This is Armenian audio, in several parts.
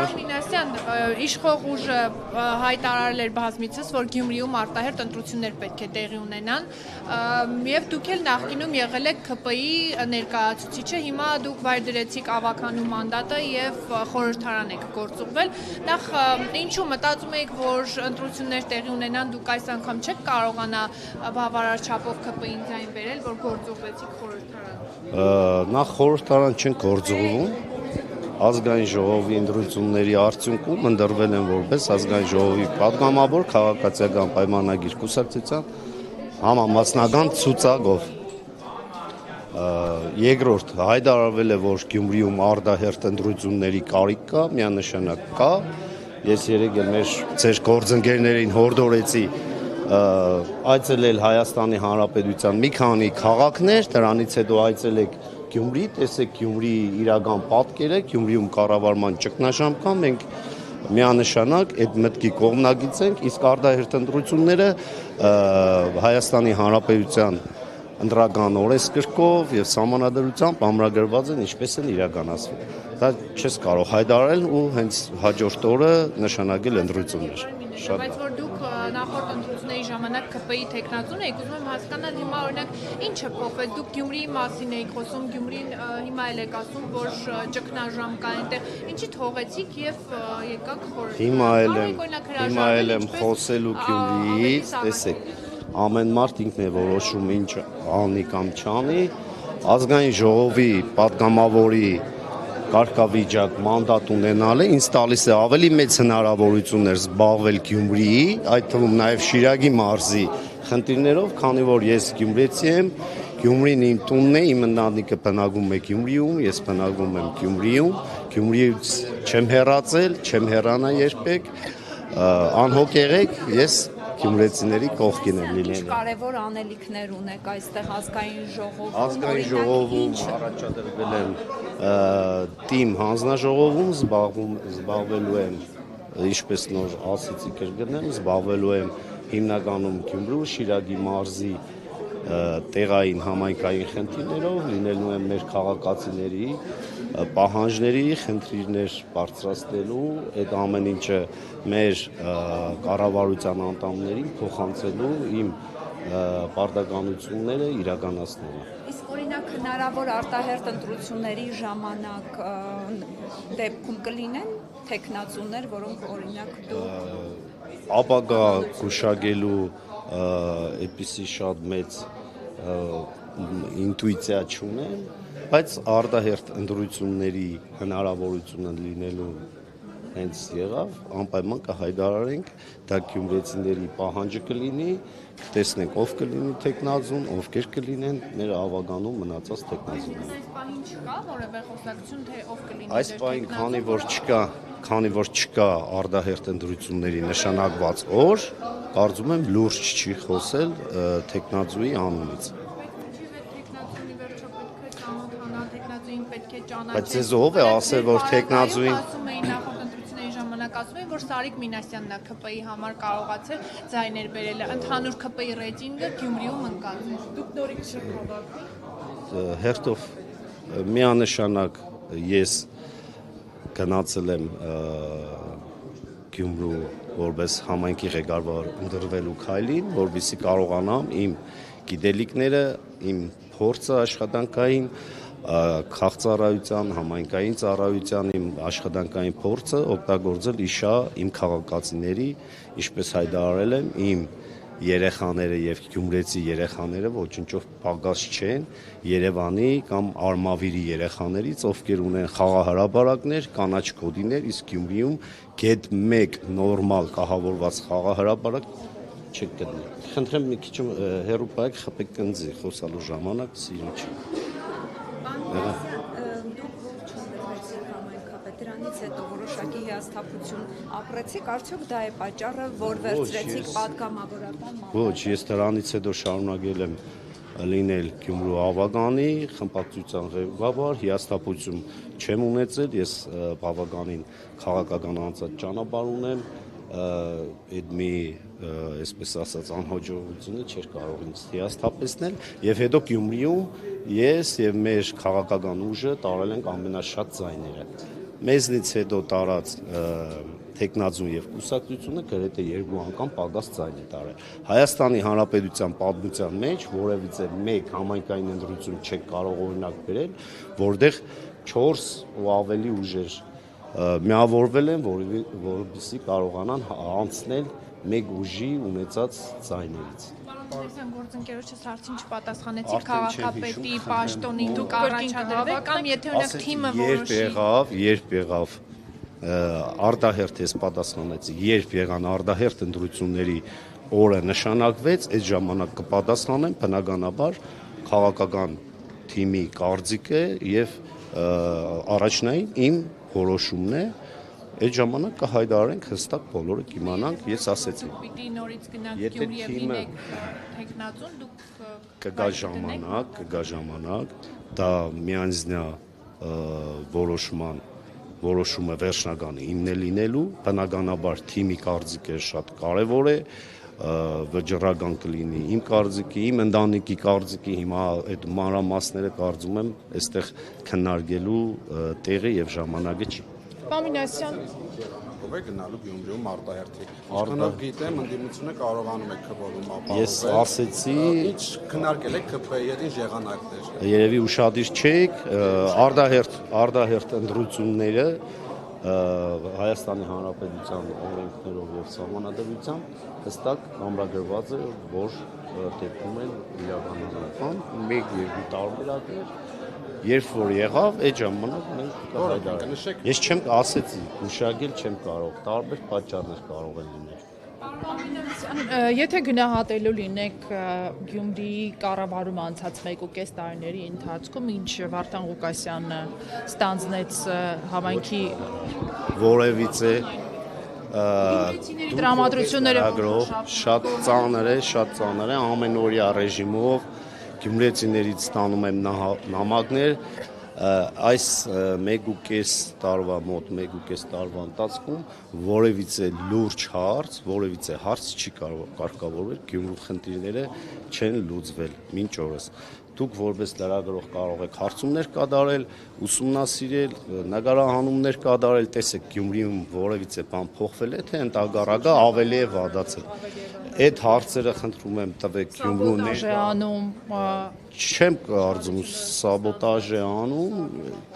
Պարոն Մինասյան, իշխող ուժը հայտարարել էր բազմիցս, որ Գյումրիում արտահերթ ընտրություններ պետք է տեղի ունենան, եւ դուք էլ նախկինում եղել եք ՔՊ-ի ներկայացուցիչը, հիմա դուք վայր դրեցիք ավականու մանդատը եւ խորհրդարան եք գործուղվել։ Նախ ինչու մտածում եք, որ ընտրություններ տեղի ունենան, դուք այս անգամ չեք կարողանա բավարար չափով ՔՊ-ին ձայն բերել, որ գործուղվեցիք խորհրդարան։ Նախ խորհրդարան չեն գործուղվում։ Ազգային ժողովի ընտրությունների արդյունքում ընտրվել են որպես ազգային ժողովի պատգամավոր քաղաքացիական պայմանագիր կուսակցության համամասնական ցուցակով։ Երկրորդ հայտարարվել է, որ Գյումրիում արտահերթ ընտրությունների կարիք կա, միանշանակ կա։ Ես երեկ էլ ձեր գործընկերներին հորդորեցի այցելել Հայաստանի Հանրապետության մի քանի քաղաքներ, դրանից հետո այցելեք Գյումրի, տեսեք Գյումրիի իրական պատկերը, Գյումրիում կառավարման ճգնաժամ կա, մենք միանշանակ այդ մտքի կողմնակից ենք, իսկ արտահերթ ընտրությունները Հայաստանի Հանրապետության ընտրական օրենսգրքով եւ սահմանադրությամբ ամրագրված են, ինչպես են իրականացվում։ Դա չես կարող հայտարարել ու հենց հաջորդ օրը նշանակել ընտրություններ։ Բայց որ դուք նախորդ ընտրությունների ժամանակ ՔՊ-ի տեխնացուն եք, ուզում եմ հասկանալ հիմա օրինակ ինչը փոխվեց, դուք Գյումրիի մասին եք խոսում, Գյումրին հիմա էլ եք ասում, որ ճգնաժամ կա այնտեղ, ինչի թողեցիք եւ եկաք խորհրդարան։ Հիմա էլ եմ խոսելու Գյումրիից, տեսեք, ամեն մարդ ինքն է որոշում ինչ անի կամ չանի, ազգային ժողովի պատգամավորի կարգավիճակ մանդատ ունենալը ինձ տալիս է ավելի մեծ հնարավորություններ զբաղվել Գյումրիի, այդ թվում նաև Շիրակի մարզի խնդիրներով, քանի որ ես գյումրեցի եմ, Գյումրին իմ տունն է, իմ ընտանիքը բնակվում է Գյումրիում, ես բնակվում եմ Գյումրիում, Գյումրիից չեմ հեռացել, չեմ հեռանա երբեք, անհոգ եղեք, ես գյումրեցիների կողքին եմ լինել։ Ինչ կարևոր անելիքներ ունեք այստեղ ազգային ժողովում։ Ազգային ժողովում առաջադրվել եմ թիմ հանձնաժողովում, զբաղվելու եմ, ինչպես նոր ասեցի կրկնեմ, զբաղվելու եմ հիմնականում Գյումրու, Շիրակի մարզի տեղային համայնքային խնդիրներով, լինելու եմ մեր քաղաքացիների պահանջների խնդիրներ բարձրացնելու, այդ ամեն ինչը մեր կառավարության անդամներին փոխանցելու, իմ պարտականությունները իրականացնելու։ Իսկ օրինակ հնարավոր արտահերթ ընտրությունների ժամանակ դեպքում կլինեն տեխնացուներ, որոնք օրինակ դուք ապագա գուշակելու այդպիսի շատ մեծ ինտուիցիա չունեմ, բայց արտահերթ ընտրությունների հնարավորությունը լինելու հենց եղավ, անպայման կհայտարարենք, դա գյումրեցիների պահանջը կլինի, կտեսնենք ով կլինի տեխնազուն, ովքեր կլինեն մեր ավականում մնացած տեխնազունները։ Այս պահին չկա որևէ խոսակցություն, թե ով կլինի։ Այս պահին քանի որ չկա արտահերթ ընտրությունների նշանակված օր, կարծում եմ լուրջ չի խոսել տեխնազուի անունից։ Բայց ձեզ ով է ասել, որ տեխնազուին ասում էին նախորդ ընտրությունների ժամանակ ասում էին, որ Սարիկ Մինասյանն է ՔՊ-ի համար կարողացել ձայներ բերել, ընդհանուր ՔՊ-ի ռեյտինգը Գյումրիում ընկած է։ Դուք նորից չեք հավատի։ հերթով միանշանակ ես գնացել եմ Գյումրու որպես համայնքի ղեկավար ընտրվելու քայլին, որովհետեւ կարողանամ իմ գիտելիքները, իմ փորձը աշխատանքային քաղաքծառայության, համայնքային ծառայության իմ աշխատանքային փորձը օգտագործել իշա իմ քաղաքացիների, ինչպես հայտարարել եմ, իմ երեխաները եւ գյումրեցի երեխաները ոչնչով պակաս չեն Երևանի կամ Արմավիրի երեխաներից, ովքեր ունեն խաղահրապարակներ, կանաչ կոդիներ, իսկ Գյումրիում գետ 1 նորմալ կահավորված խաղահրապարակ չեք գտնել։ Խնդրեմ մի քիչ հեռու պայեք խփեք կնձի խոսալու ժամանակ սիրում չի։ Դրանից հետո որոշակի հիասթափություն ապրեցիք, արդյոք դա է պատճառը, որ վերցրեցիք պատգամավորական մանդատ։ Ոչ, ես դրանից հետո շարունակել եմ լինել Գյումրու ավականի խմբակցության ղեկավար, հիասթափություն չեմ ունեցել, ես բավականին քաղաքական անցած ճանապարհ ունեմ, այդ մի այսպես ասած անհաջողությունը չէր կարող ինձ հիասթափեցնել եւ հետո Գյումրիում ես եւ մեր քաղաքական ուժը տարել ենք ամենաշատ ձայները։ մեզնից հետո տարած տեխնազուն եւ կուսակցությունը գրեթե 2 անգամ պակաս ձայն է տարել։ Հայաստանի Հանրապետության պատմության մեջ որևիցե մեկ համայնքային ընտրություն չեք կարող օրինակ բերել, որտեղ 4 ու ավելի ուժեր միավորվել են, որովհետեւ կարողանան անցնել մեկ ուժի ունեցած ձայներից։ Պարոն գործընկերոջս հարցին չպատասխանեցիք քաղաքապետի պաշտոնի դուք առաջադրվեք կամ եթե օրինակ թիմը որոշի երբ եղավ արտահերթ ես պատասխանեցի, երբ եղան արտահերթ ընտրությունների օրը նշանակվեց, այդ ժամանակ կպատասխանեմ, բնականաբար քաղաքական թիմի կարծիքը եւ առաջնային իմ որոշումն է, այդ ժամանակ կհայտարարենք հստակ բոլորը կիմանանք, ես ասեցի։ Պիտի նորից գնանք Գյումրի եւ լինեք տեխնազուն, դուք կգա ժամանակ, դա միանձնյա որոշումը վերջնական իմն է լինելու, բնականաբար թիմի կարծիքը շատ կարևոր է, վճռական կլինի իմ կարծիքի, իմ ընտանիքի կարծիքի, հիմա այդ մանրամասները կարծում եմ այստեղ քննարկելու տեղը եւ ժամանակը չի։ Պամինասյան ով է գնալու Գյումրիում արտահերթի։ Ինչքանով գիտեմ, ընդդիմությունը կարողանում է քվորում ապահովել։ Ես ասեցի, ինչ քննարկել եք ԿՓ-ի հետ ինչ եղանակներ։ Երևի ուշադիր չեք, արտահերթ ընտրությունները Հայաստանի Հանրապետության օրենքներով եւ սահմանադրությամբ հստակ ամրագրված է, որ դեպքում են իրականացան 1-2 տարբերակներ, երբ որ եղավ, այդ ժամանակ մենք կհայտարարենք։ Ես չեմ ասեցի, ուշագրել չեմ կարող, տարբեր պատճառներ կարող են լինել։ Եթե գնահատելու լինեք Գյումրիի կառավարումը անցած 1.5 տարիների ընթացքում, ինչ Վարդան Ղուկասյանը ստանձնեց համայնքի որևիցե տրամադրությունները շատ ծանր է, ամենօրյա ռեժիմով գյումրեցիներից ստանում եմ նամակներ, այս 1.5 տարվա ընթացքում որևիցե լուրջ հարց չի կարգավորվել, Գյումրու խնդիրները չեն լուծվել մինչ օրս։ Դուք որպես լրագրող կարող եք հարցումներ կատարել, ուսումնասիրել, նկարահանումներ կատարել, տեսեք Գյումրիում որևիցե բան փոխվել է, թե ընդհակառակը ավելի է վատացել։ Այդ հարցերը խնդրում եմ տվեք Գյումրու ներկայանում չեմ կարծում սաբոտաժ է անում,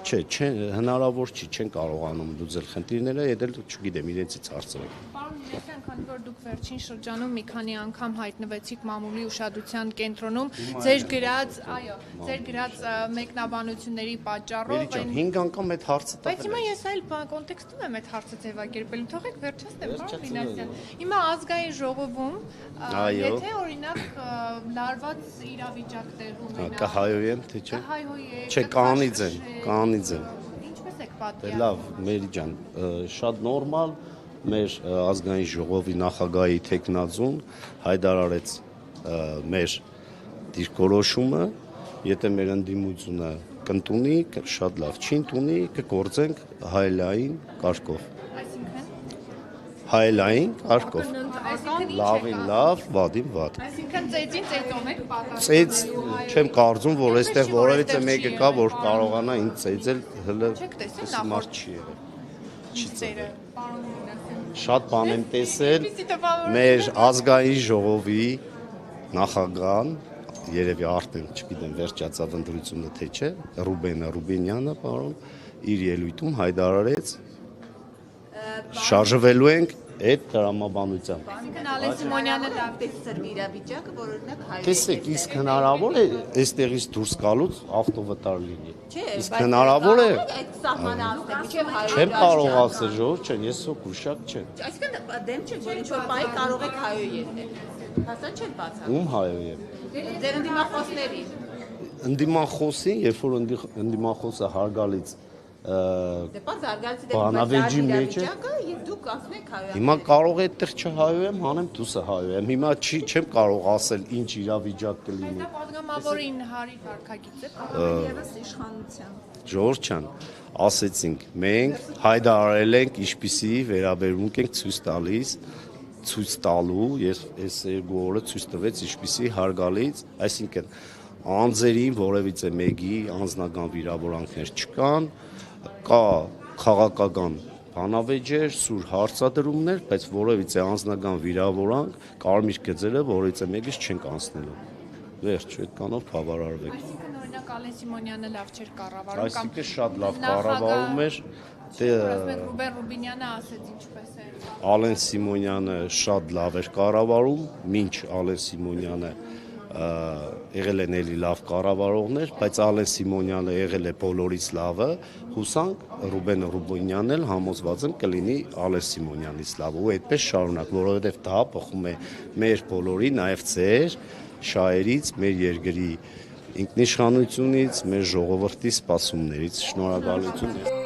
չէ, հնարավոր չի, չեն կարողանում լուծել խնդիրները, ետել չգիտեմ, իրենցից հարցրեք։ Պարոն Մինասյան, քանի որ դուք վերջին շրջանում մի քանի անգամ հայտնվեցիք մամուլի ուշադրության կենտրոնում, ձեր գրած մեկնաբանությունների պատճառով 5 անգամ այդ հարցը տվել։ Բայց հիմա ես այլ կոնտեքստում եմ այդ հարցը ձևակերպել, թողեք վերջացնեմ, պարոն Մինասյան։ Հիմա ազգային ժողովում, եթե օրինակ լարված իրավիճակ տեղում ունենա, կհայոյեմ, թե չէ։ Չէ, կանիձեն։ Ինչպես եք պատկերացնում։ Լավ, Մերի ջան, շատ նորմալ մեր ազգային ժողովի նախագահի տեխնազուն հայտարարեց մեր դիրքորոշումը, եթե մեր ընդդիմությունը կընդունի, շատ լավ, չի ընդունի, կգործենք հայելային կարգով։ Հայելային կարգով։ Լավին լավ, վատին վատ։ Այսինքն ծեծին ծեծում եք պատասխան։ Ծեծ չեմ կարծում, որ այստեղ որևիցե մեկը կա, որ կարողանա ինձ ծեծել, հələ մարդ չի եղել։ Չի ծեծել։ Շատ բան եմ տեսել մեր ազգային ժողովի նախագահան, երևի արդեն, չգիտեմ, վերջացավ ընտրությունը թե չէ, Ռուբենյանը, պարոն, իր ելույթում հայտարարեց շարժվելու ենք այդ տրամաբանությամբ։ Այսինքն Ալեն Սիմոնյանը Տեսր իրավիճակը, որ օրինակ հայ։ Տեսեք, իսկ հնարավոր է այստեղից դուրս գալուց ավտովտար լինի։ Իսկ հնարավոր է։ Այդ սահմանը ասել, Չեմ կարող ասել, ժողովուրդ չեն, ես սոկուշակ չեմ։ Այսինքն դեմ չէ, որ ինչ-որ պահի կարող եք հայոյել։ Հասա չեն բացառում։ Ում հայոյեմ։ Ձեր ընդդիմախոսների։ Ընդդիմախոսին, երբ որ ընդդիմախոսը հարգալից Դեպա զարգացի բանավեճի մեջ է։ Եվ դուք ասում եք հայոյել։ Հիմա կարող է այդտեղ չհայոյեմ, հանեմ դուսը հայոյեմ։ Հիմա չեմ կարող ասել ինչ իրավիճակ կլինի։ Դա պատգամավորին հարի վարքագիծ է։ Եվս իշխանության։ Ժողովուրդ ջան, ասեցինք, մենք հայտարարել ենք ինչպիսի վերաբերմունք ենք ցույց տալու, ես երկու օրը ցույց տվեց ինչպիսի հարգալից, այսինքն անձերին որևիցե մեկի անձնական վիրավորանքներ չկան, կա քաղաքական բանավեճեր, սուր հարցադրումներ, բայց որևիցե անձնական վիրավորանք, կարմիր գծերը որևիցե մեկից չենք անցնելու։ Վերջ, այդքանով բավարարվեք։ Այսինքն օրինակ Ալեն Սիմոնյանը լավ չէր կառավարում Այսինքն շատ լավ կառավարում էր, Ռուբեն Ռուբինյանը ասեց ինչպես է։ Ալեն Սիմոնյանը շատ լավ էր կառավարում, մինչ Ալեն Սիմոնյանը եղել են էլի լավ կառավարողներ, բայց Ալեն Սիմոնյանը եղել է բոլորից լավը, հուսանք Ռուբեն Ռուբինյանն էլ համոզված եմ կլինի Ալեն Սիմոնյանից լավը, ու այդպես շարունակ, որովհետև դա բխում է մեր բոլորի, նաև ձեր շահերից, մեր երկրի ինքնիշխանությունից, մեր ժողովրդի սպասումներից։ Շնորհակալություն։